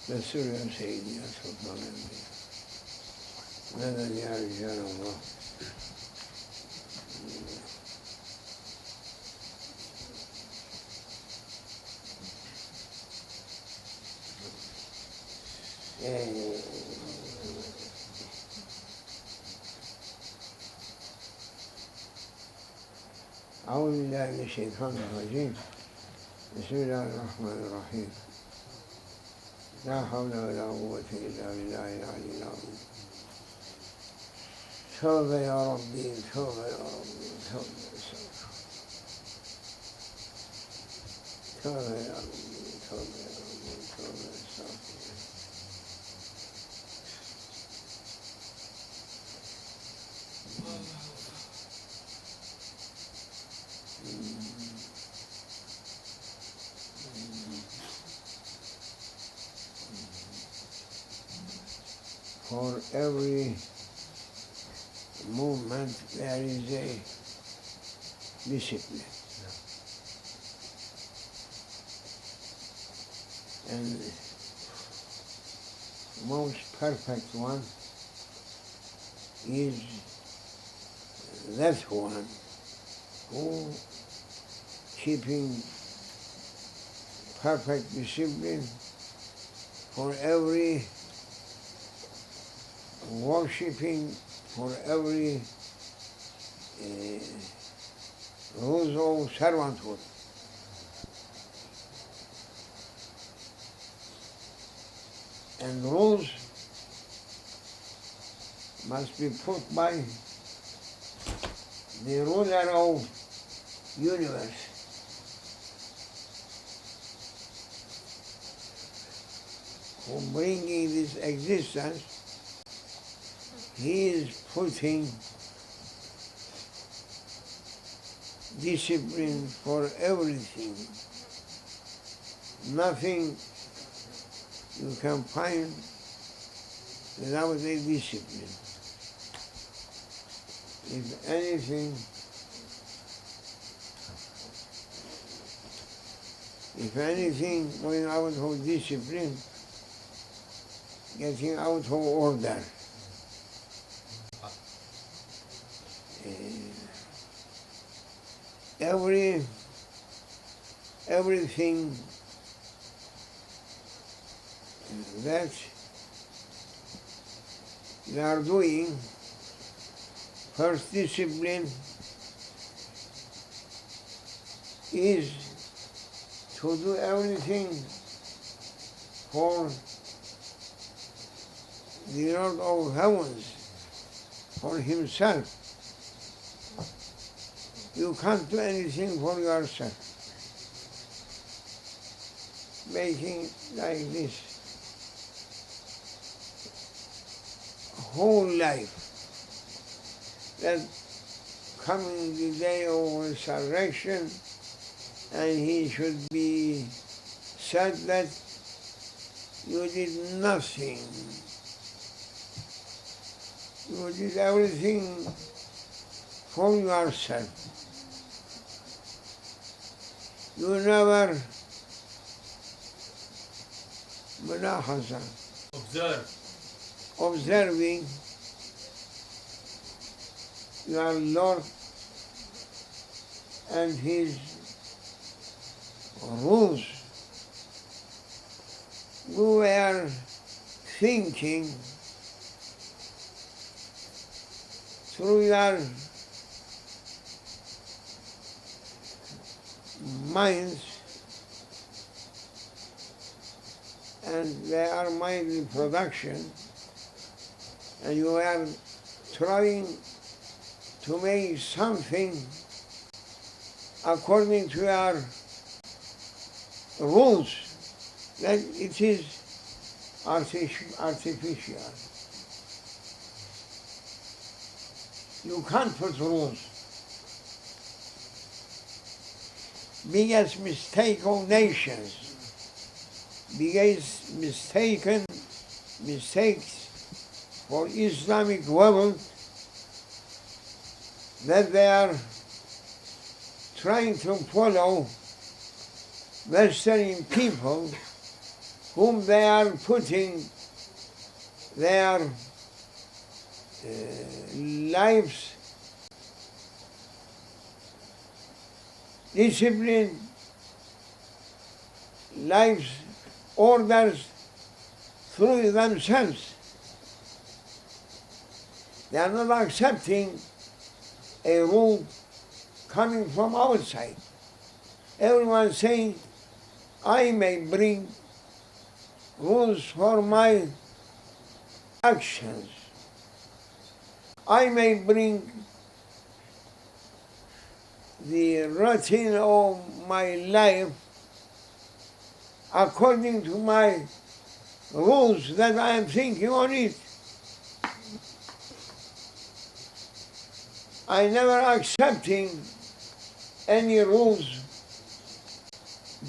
دستور يا سيدي يا سلطان الأنبياء مدد يا رجال الله أعوذ بالله من الشيطان الرجيم بسم الله الرحمن الرحيم لا حول ولا قوة إلا بالله العلي العظيم توبة يا ربي توبة يا ربي توبة يا ربي توبة يا ربي توبة For every movement there is a discipline. And the most perfect one is that one who, keeping perfect discipline for every worshipping, for every rules of servanthood. And rules must be put by the ruler of universe. Who bringing this existence, he is putting discipline for everything. Nothing you can find without a discipline. If anything going out of discipline, getting out of order. Everything that we are doing, first discipline is to do everything for the Lord of heavens, for himself. You can't do anything for yourself. Making like this whole life, that coming the day of resurrection, and he should be said that you did nothing. You did everything for yourself. You never mulahaza, observing your Lord and his rules. You were thinking through your minds, and they are mindly production, and you are trying to make something according to your rules, that it is artificial. You can't put rules. Biggest mistake of nations, biggest mistakes for Islamic world, that they are trying to follow Western people whom they are putting their lives, discipline, lives, orders through themselves. They are not accepting a rule coming from outside. Everyone saying, I may bring rules for my actions. I may bring the routine of my life according to my rules that I am thinking on it. I never accepting any rules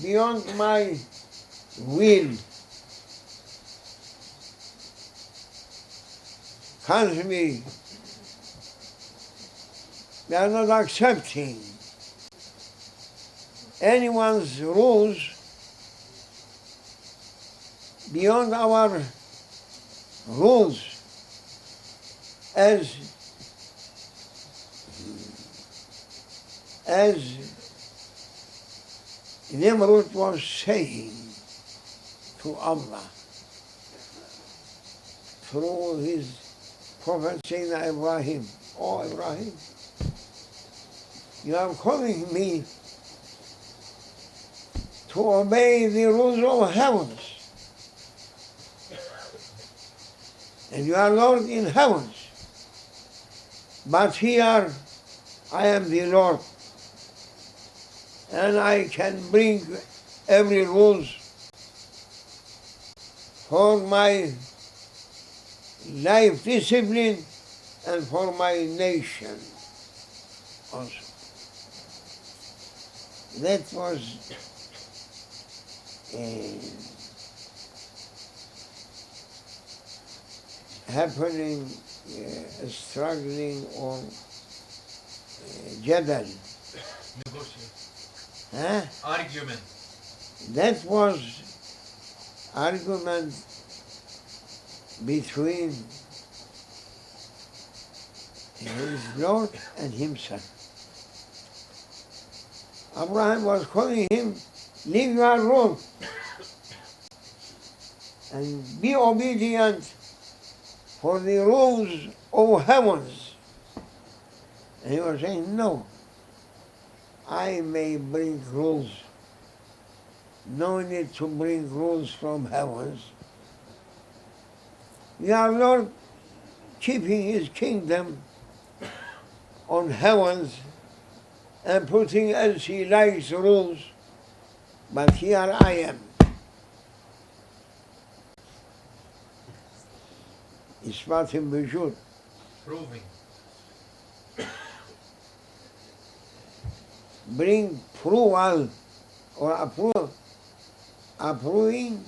beyond my will. Constantly, they are not accepting anyone's rules beyond our rules, as Nimrod was saying to Allah through his prophet Sayyidina Ibrahim, "Oh Ibrahim, you are calling me to obey the rules of heavens, and you are Lord in heavens, but here I am the Lord, and I can bring every rules for my life discipline and for my nation also." That was happening, struggling or jadal. Huh? Argument. That was argument between his Lord and himself. Abraham was calling him, leave your road and be obedient for the rules of heavens. And he was saying, no, I may bring rules. No need to bring rules from heavens. We are Lord keeping his kingdom on heavens and putting as he likes rules, but here I am. إثبات الوجود. Proving. Bring approval or approving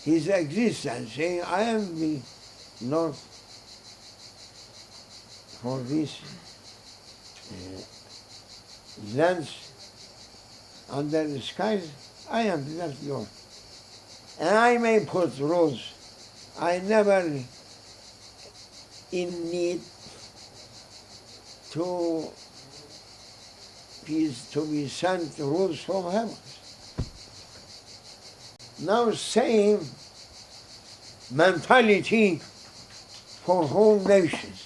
his existence, saying, I am the Lord for these lands under the skies. I am that Lord. And I may put rules. I never in need to be sent rules from heaven. Now same mentality for whole nations.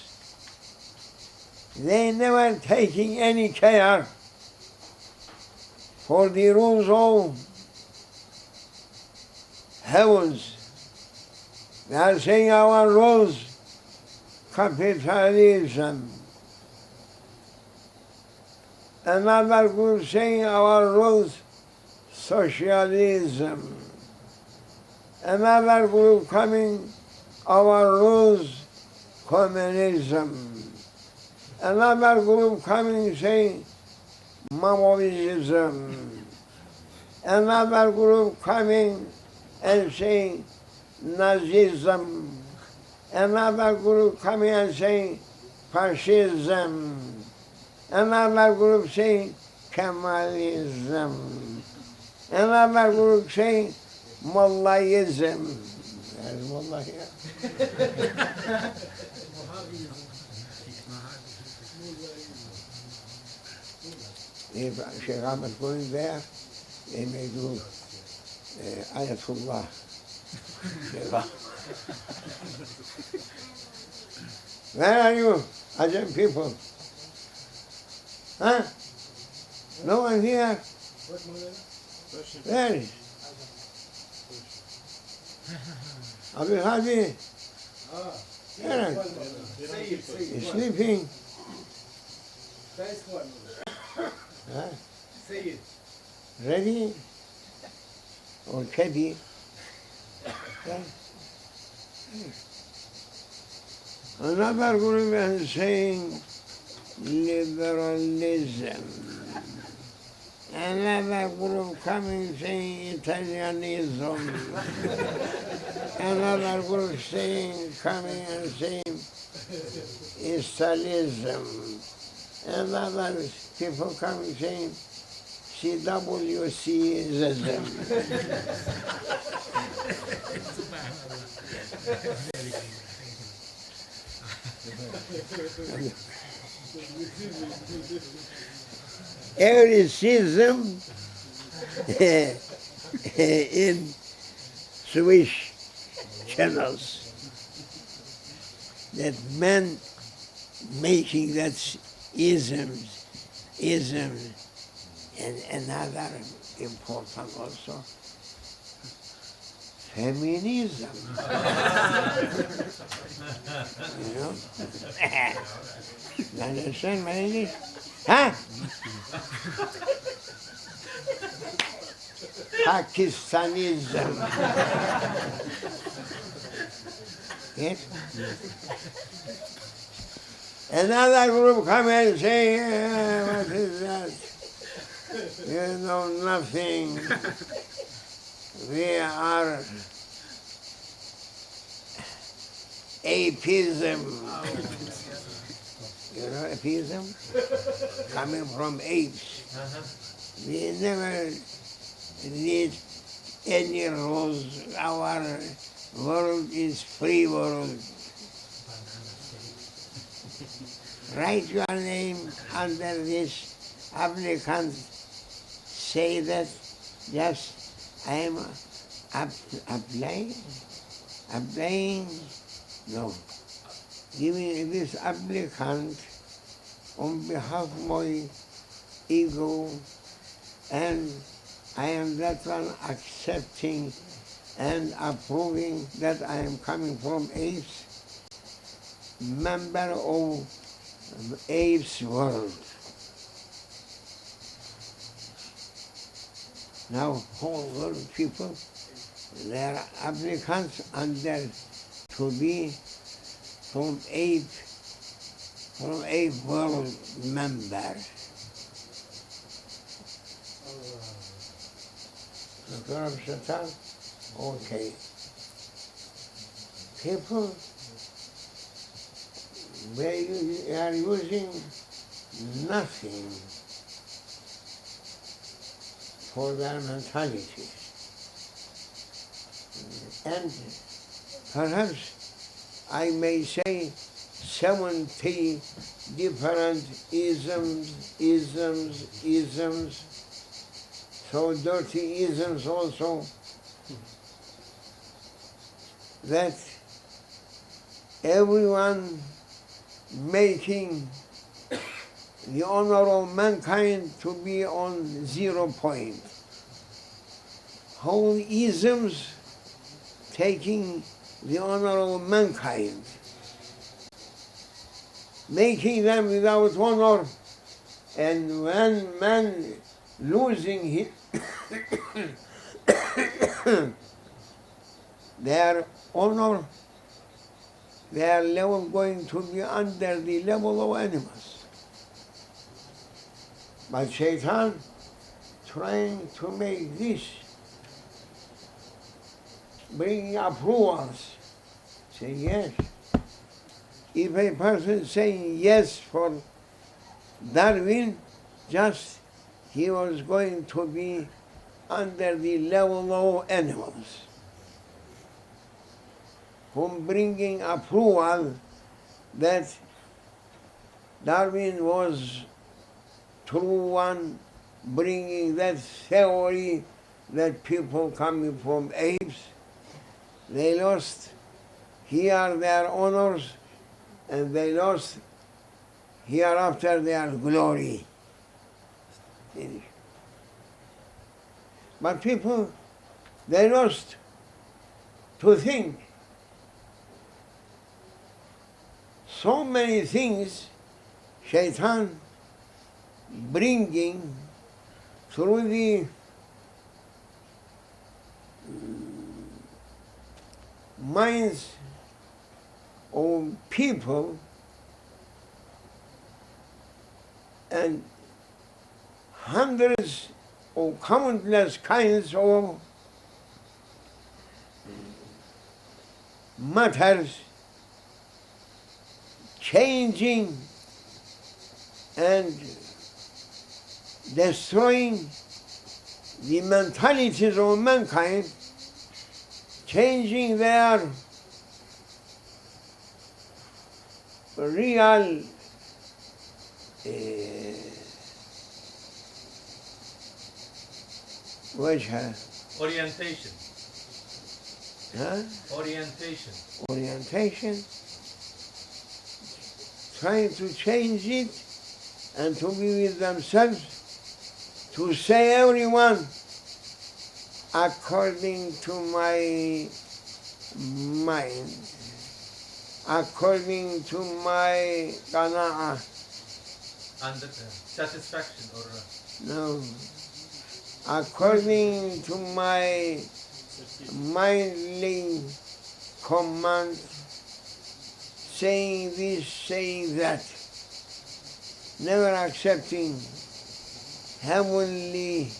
They never taking any care for the rules of heavens. They are saying our rules, capitalism. Another group saying our rules, socialism. Another group coming, our rules, communism. Another group coming saying Maoism. Another group coming and saying Nazism. Another group coming and saying fascism. Another group saying Kemalism. Another group saying Mullahism. There's Mullah here. If Shaykh Ahmed going there, they may do Ayatullah. Where are you, Ajam people? Huh? No one here? Where is? Abdul Hadi? Where? He's sleeping. Huh? Ready? Or Teddy? Yeah. Another group is saying liberalism. Another group coming saying Italianism. Another group saying, coming and saying Islamism. Another people coming saying CWCism. Every season in Swiss channels that men making that isms, and another important also, feminism. You know? You understand my English? Huh? Pakistanism. Yes? Another group come and say, what is that? You know nothing. We are atheism. You know atheism? Coming from apes. We never need any rules. Our world is free world. Write your name under this applicant. Say that just I am applying. No. Give me this applicant on behalf of my ego, and I am that one accepting and approving that I am coming from apes, member of apes world. Now, whole world people, they are applicants under to be from ape world member. Okay. People, they are using nothing for their mentality. And perhaps I may say 70 different isms, so dirty isms also, that everyone making the honor of mankind to be on 0 point. Whole isms taking the honor of mankind, making them without honor, and when man losing his their honor, their level going to be under the level of animals. But Shaitan trying to make this, bringing approvals, say yes. If a person is saying yes for Darwin, just he was going to be under the level of animals, from bringing approval that Darwin was true one, bringing that theory that people coming from apes, they lost here their honors and they lost hereafter their glory. Finish. But people, they lost to think. So many things Shaitan bringing through the minds of people and hundreds of countless kinds of matters changing and destroying the mentalities of mankind, changing their real orientation. Huh? Orientation. Trying to change it and to be with themselves, to say everyone according to my mind, according to my qana'ah. And satisfaction or no, according to my mindly command, saying this, saying that, never accepting heavenly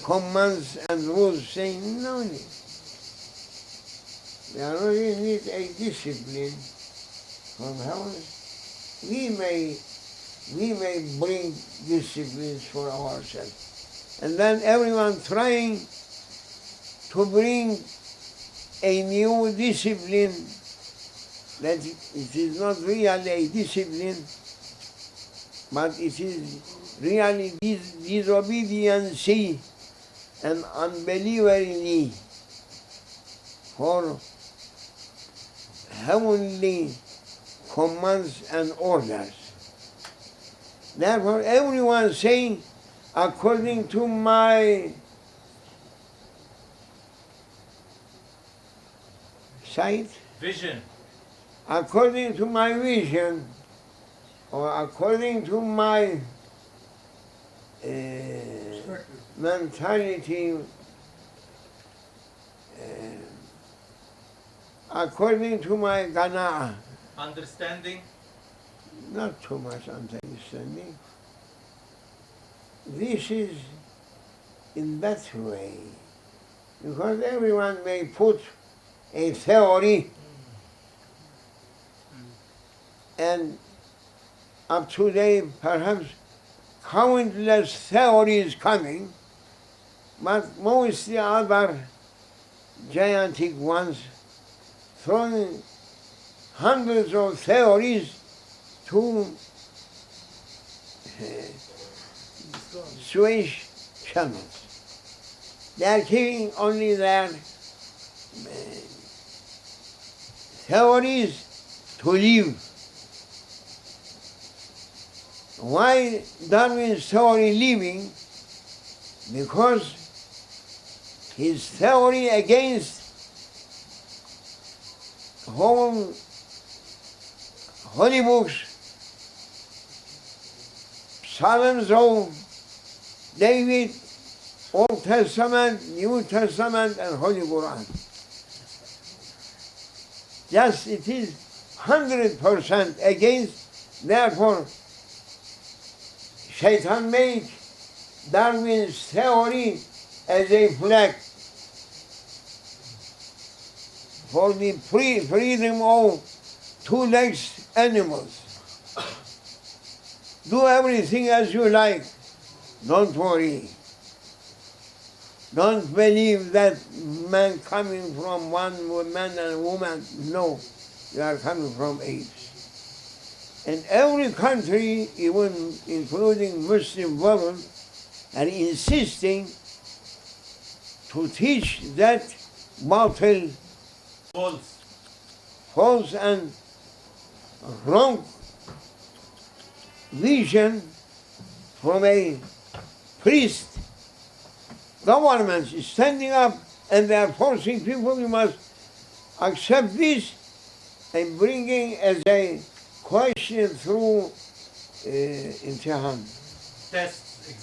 commands and rules, saying no need. We are only need a discipline from heaven. We may bring disciplines for ourselves. And then everyone trying to bring a new discipline that it is not really a discipline, but it is really disobedience and unbelieving for heavenly commands and orders. Therefore, everyone saying, according to my sight, vision, according to my vision, or according to my mentality, according to my qana'ah. Understanding? Not too much understanding. This is in that way, because everyone may put a theory and up to date perhaps countless theories coming, but most the other gigantic ones throwing hundreds of theories to Suez channels. They are keeping only their theories to live. Why Darwin's theory living? Because his theory against whole holy books, Psalms of David, Old Testament, New Testament, and Holy Quran. Just it is 100% against. Therefore, Shaitan made Darwin's theory as a flag for the freedom of two-legged animals. Do everything as you like, don't worry. Don't believe that man coming from one man and woman. No, they are coming from apes. And every country, even including Muslim world, are insisting to teach that batil, false and wrong vision from a priest. Governments is standing up and they are forcing people, you must accept this and bringing as a question through imtihan. Tests,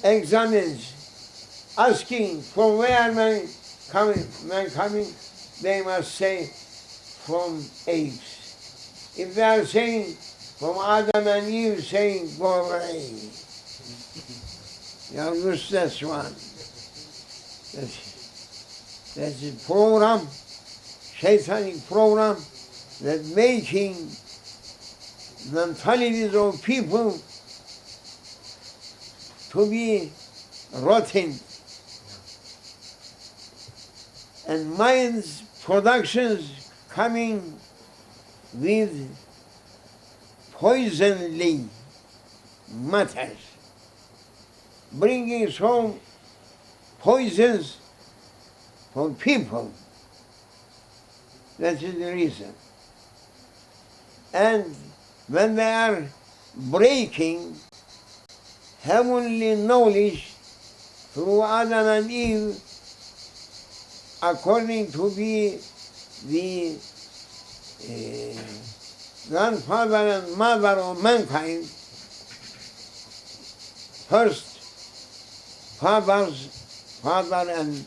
Examines, asking from where man coming, they must say from apes. If they are saying from Adam and Eve, saying go away. You understand this one? That's a program, Shaitanic program, that making mentalities of people to be rotten, and minds productions coming with poisonly matters, bringing some poisons for people. That is the reason. And when they are breaking heavenly knowledge through Adam and Eve, according to be the grandfather and mother of mankind, first father and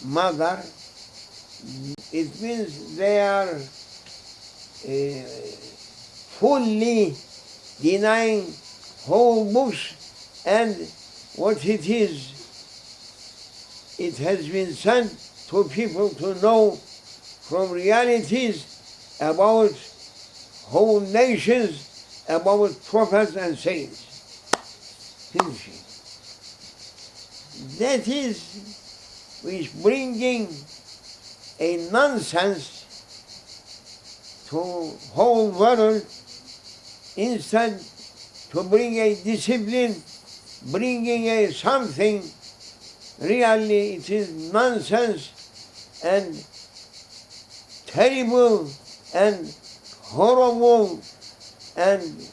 mother, it means they are fully denying whole books and what it is. It has been sent to people to know from realities about whole nations, about prophets and saints. Finishing. That is which bringing a nonsense to whole world instead to bring a discipline, bringing a something. Really it is nonsense and terrible and horrible and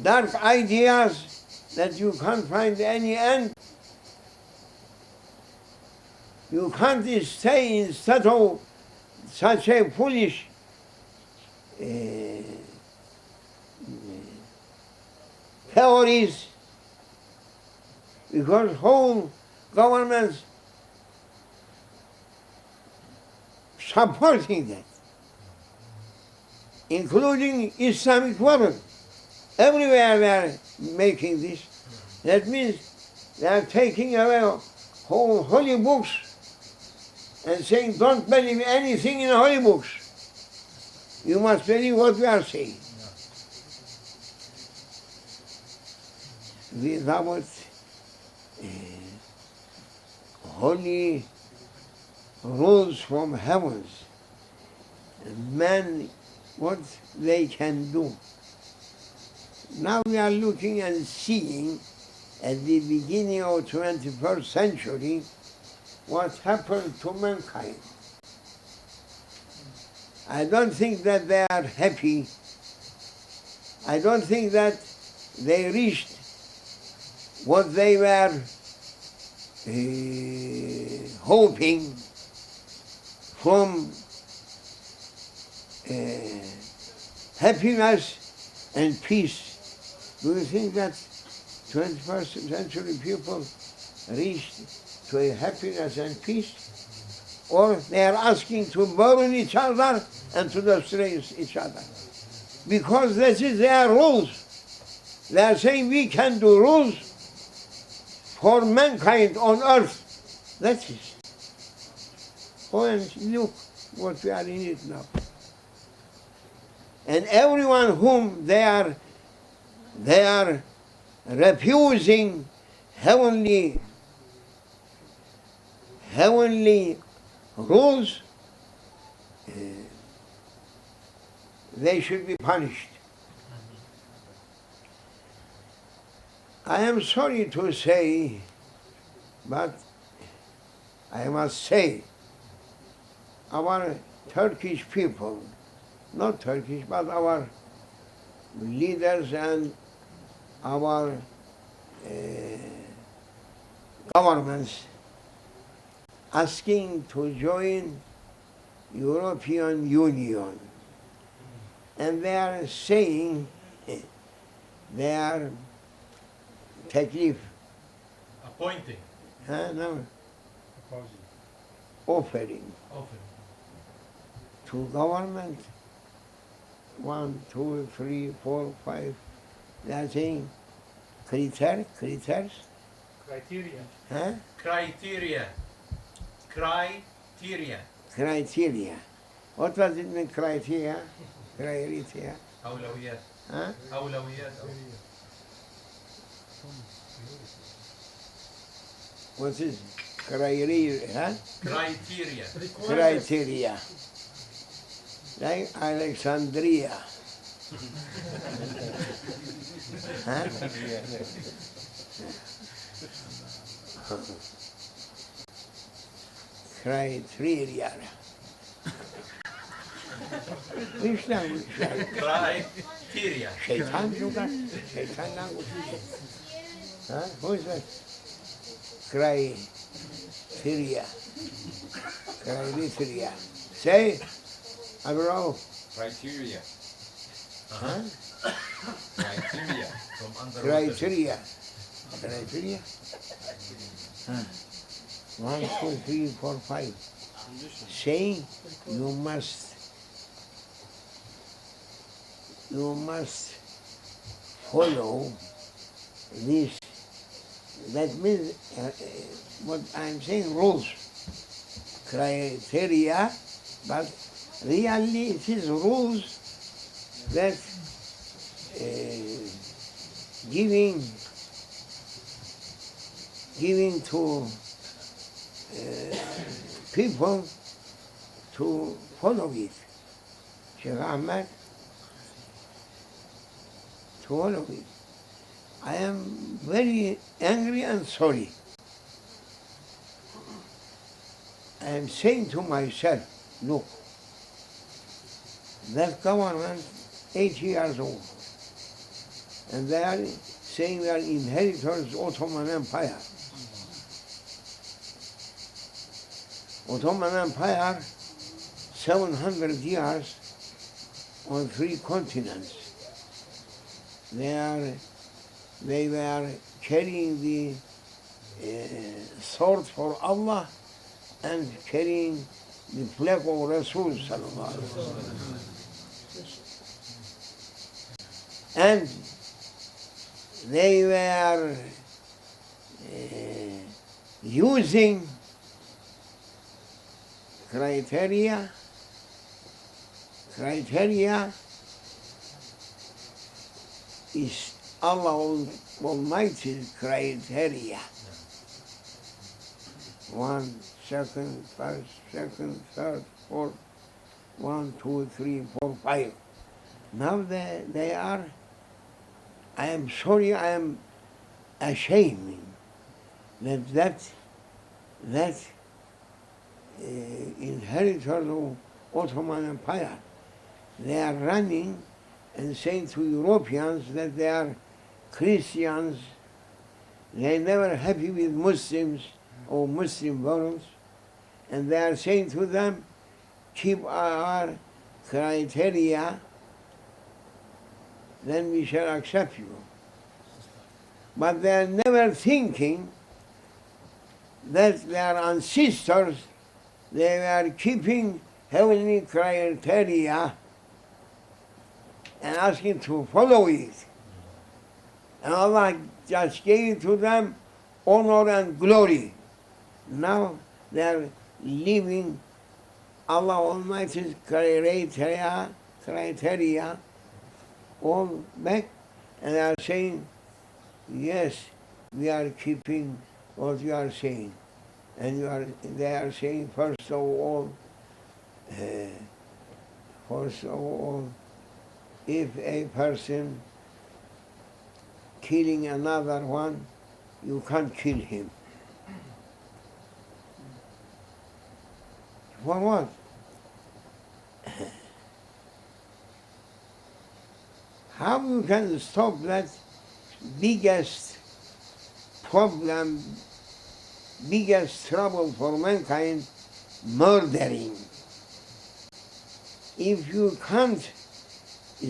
dark ideas that you can't find any end. You can't stay instead of such a foolish theories, because whole governments supporting that, including Islamic world. Everywhere they are making this. That means they are taking away whole holy books and saying, don't believe anything in holy books. You must believe what we are saying. Without holy rules from heavens, man, what they can do. Now we are looking and seeing at the beginning of 21st century what happened to mankind. I don't think that they are happy. I don't think that they reached what they were hoping from happiness and peace. Do you think that 21st century people reached to a happiness and peace? Or they are asking to burn each other and to destroy each other? Because this is their rules. They are saying we can do rules for mankind on earth. That is. Oh, and look what we are in it now. And everyone whom they are refusing heavenly heavenly rules, they should be punished. I am sorry to say, but I must say, our Turkish people, not Turkish, but our leaders and our governments asking to join European Union. And they are saying they are teklif, Appointing. no, offering to government 1, 2, 3, 4, 5. They are saying critters, Criteria. Criteria. Criteria. criteria. What does it mean, criteria? Criteria. أولويات. Huh? أولويات. What is criteria? Huh? Criteria. Criteria. Like Alexandria. Huh? Criteria. Which language? Criteria. Şeytan juga. Şeytan language. Huh? Who is that? Criteria. Criteria. Say, Abro. Criteria. Huh? Criteria. From underwater. Criteria. Criteria. Huh. 1, 2, 3, 4, 5. Say you must follow this. That means what I'm saying, rules, criteria, but really it is rules that giving to people to follow it. Sheikh Ahmed, to follow it. I am very angry and sorry. I am saying to myself, look, that government 80 years old, and they are saying they are inheritors of Ottoman Empire. Ottoman Empire, 700 years on 3 continents. They were carrying the sword for Allah and carrying the flag of Rasul sallallahu alaihi wasallam. And they were using criteria is Allah Almighty's criteria. 1, 2nd, 1st, 2nd, 3rd, 4th, 1, 2, 3, 4, 5. Now they are, I am sorry, I am ashamed that inheritor of Ottoman Empire, they are running and saying to Europeans that they are Christians, they are never happy with Muslims or Muslim worlds, and they are saying to them, keep our criteria, then we shall accept you. But they are never thinking that their ancestors, they were keeping heavenly criteria and asking to follow it. And Allah just gave it to them honor and glory. Now they are leaving Allah Almighty's criteria all back, and they are saying, yes, we are keeping what you are saying. And they are saying, first of all, if a person killing another one, you can't kill him. For what? How you can stop that biggest problem, biggest trouble for mankind, murdering? If you can't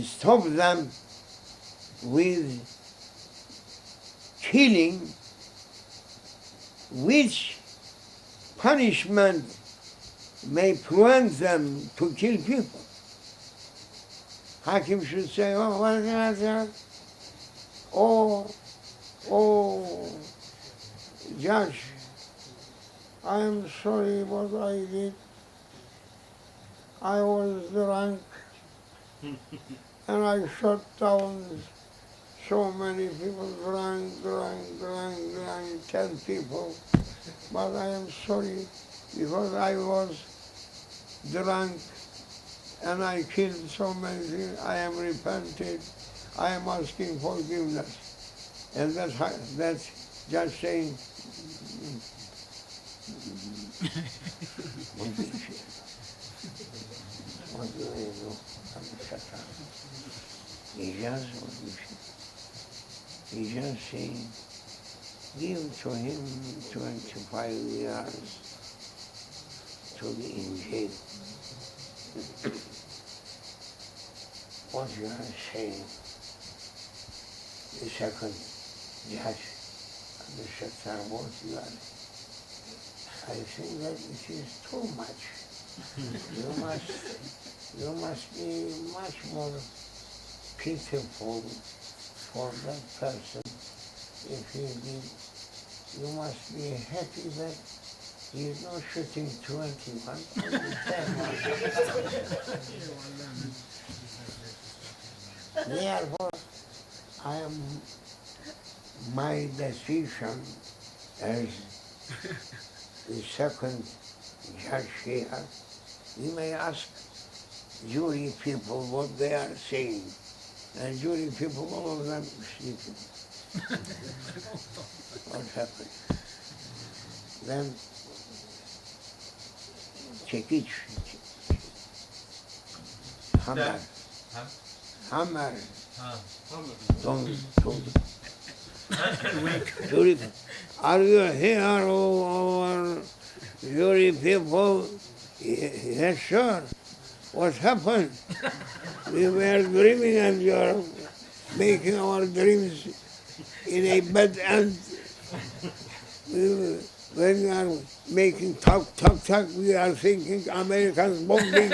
stop them with killing, which punishment may prevent them to kill people? Hakim should say, oh, what is that? Oh, Judge, I am sorry what I did. I was drunk and I shot down so many people, drunk, 10 people. But I am sorry because I was drunk and I killed so many people. I am repented. I am asking forgiveness. And that's just saying, what do I do? He's just saying, give to him 25 years to be in jail. What you are saying, the second judge, the second what you are, I think that it is too much. You must be much more pitiful for that person if he did. You must be happy that he is not shooting 21, only 10. Therefore, my decision as the second judge here, we may ask jury people what they are saying. And jury people, all of them sleeping. What happened? Then çekiç, hammer, jury, are you here, our jury people? Yes, sir. What happened? We were dreaming and you are making our dreams in a bad end. When we are making talk, we are thinking Americans bombing.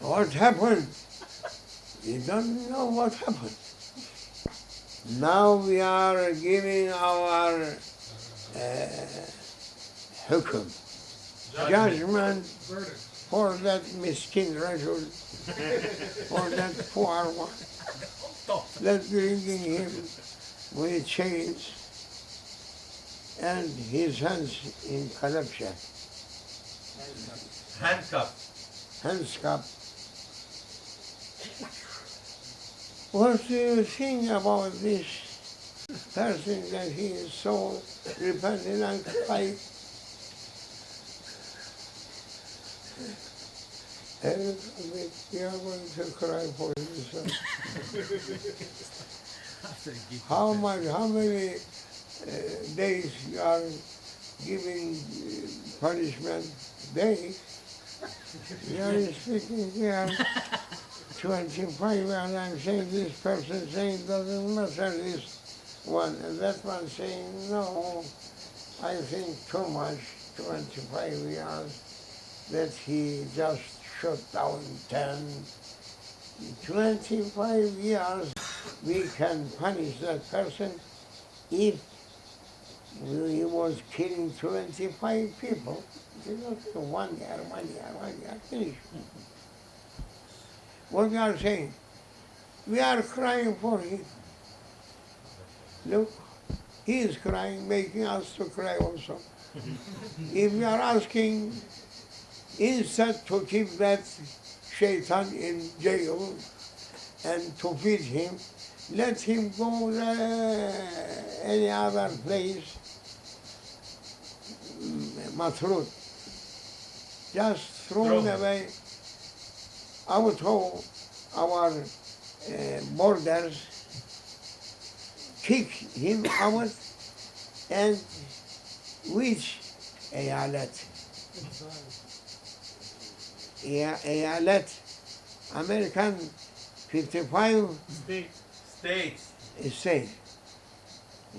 What happened? We don't know what happened. Now we are giving our hukum, judgment for that miskin rajul, for that poor one, that bringing him with chains and his hands in kalabsha. Handcuffed. What do you think about this person that he is so repentant and cry? You are going to cry for yourself. How many days you are giving punishment? Days? You are speaking here 25 and I'm saying this person saying doesn't matter this one and that one saying no, I think too much, 25 years that he just shot down 10. 25 years we can punish that person if he was killing 25 people. Okay, 1 year, finish. What we are saying, we are crying for him. Look, he is crying, making us to cry also. If we are asking instead to keep that shaitan in jail and to feed him, let him go any other place, matrut, just thrown away out of our borders, kick him out, and which eyalet? Eyalet, American 55 State. state.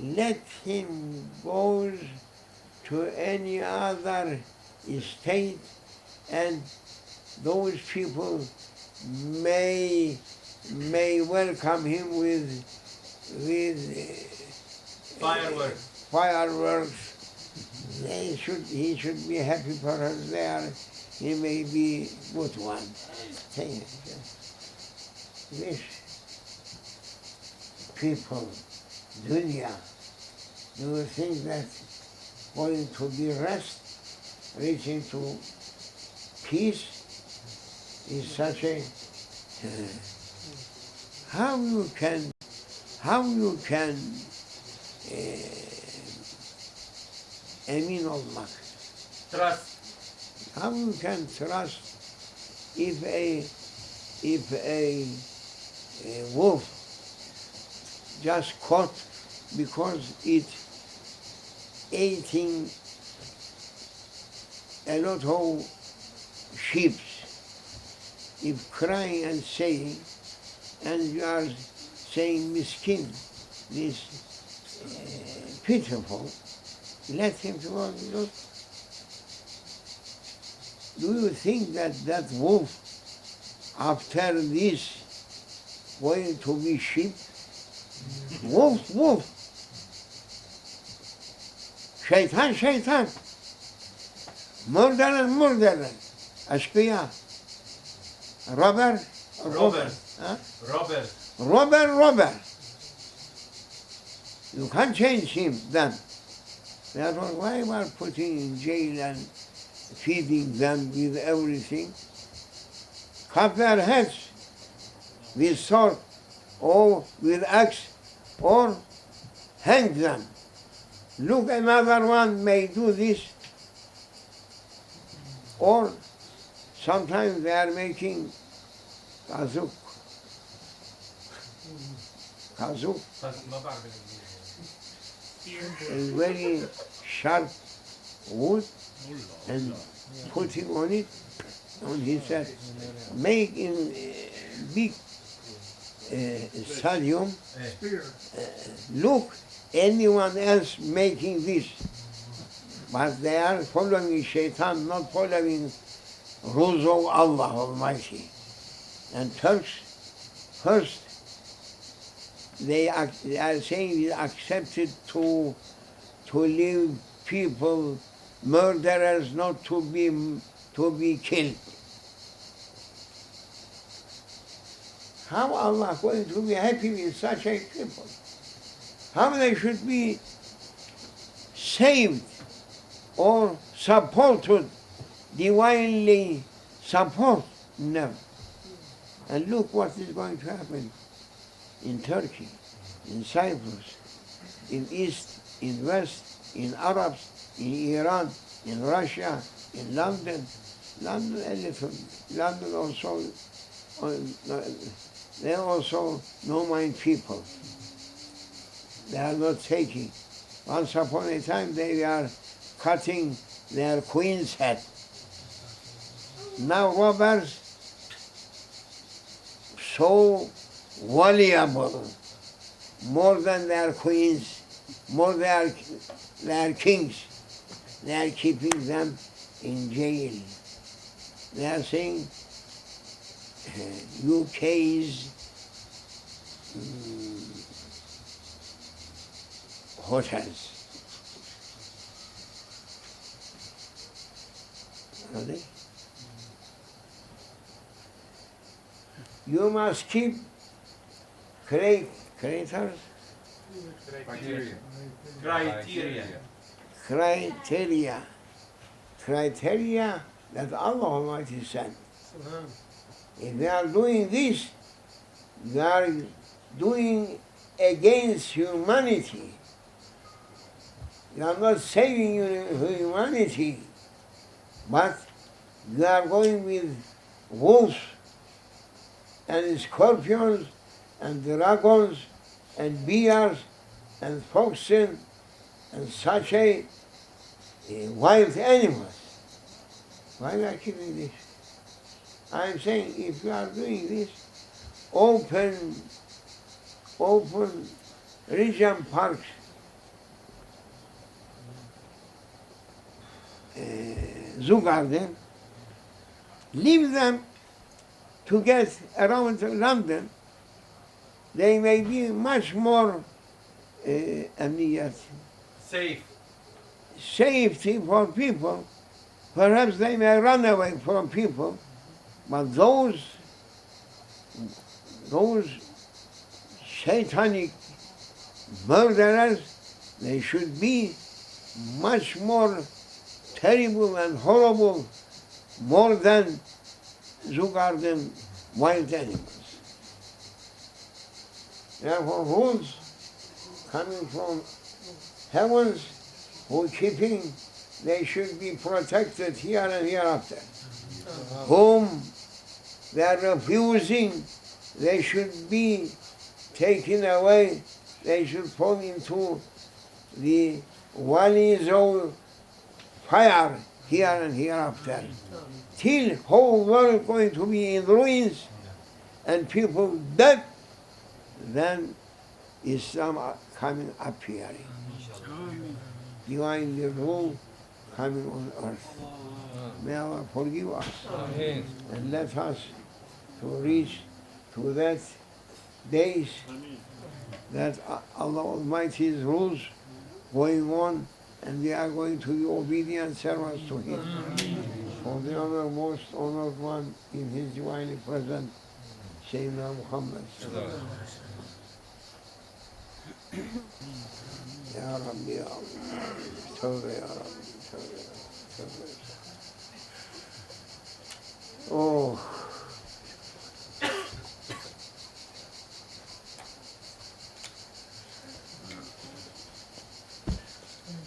Let him go to any other state, and those people may welcome him with fireworks. He should be happy for us there. He may be good one. This people, dunya, do you think that going to be rest, reaching to peace, is such a how you can amin olmak, Trust. how you can trust if a wolf just caught because it eating a lot of sheep, if crying and saying, and you are saying miskin, this pitiful, let him go. Look. Do you think that wolf, after this, going to be sheep? Wolf. Şeytan. Murderer. Aşkıya. Robber. Huh? Robber. You can't change him then. Therefore, why we are putting in jail and feeding them with everything? Cut their heads with sword or with axe or hang them. Look, another one may do this. Or sometimes they are making kazuk. A very sharp wood, and putting on it, and he said, make in big stadium. Look, anyone else making this, but they are following shaitan, not following rules of Allah Almighty. And Turks, first, they are saying it's accepted to leave people, murderers, not to be killed. How Allah going to be happy with such a people? How they should be saved or supported, divinely support? No. And look what is going to happen in Turkey, in Cyprus, in East, in West, in Arabs, in Iran, in Russia, in London. London also, they also no mind people. They are not taking. Once upon a time they are cutting their queen's head. Now robbers so valuable, more than their queens, more than their kings. They are keeping them in jail. They are saying UK's hotels. Are they? You must keep creators Criteria. Criteria. Criteria that Allah Almighty sent. If they are doing this, they are doing against humanity. They are not saving humanity, but they are going with wolves and scorpions and dragons and bears and foxes and such wild animals. Why are you keeping this? I'm saying if you are doing this, open region parks, zoo garden, leave them to get around London. They may be much more Safe. safety for people. Perhaps they may run away from people, but those satanic murderers, they should be much more terrible and horrible, more than zoo garden wild animals. Therefore, rules coming from heavens who keeping, they should be protected here and hereafter. Whom they are refusing, they should be taken away. They should fall into the valleys of fire here and hereafter. Till whole world going to be in ruins and people dead, then Islam coming appearing. Divine rule coming on earth. May Allah forgive us and let us to reach to that days that Allah Almighty's rules going on and we are going to be obedient servants to Him. For the honor, most honored one in His divinely present, Sayyidina Muhammad. Ya Rabbi, Ya Allah. Tövbe Ya Rabbi, tövbe. Oh.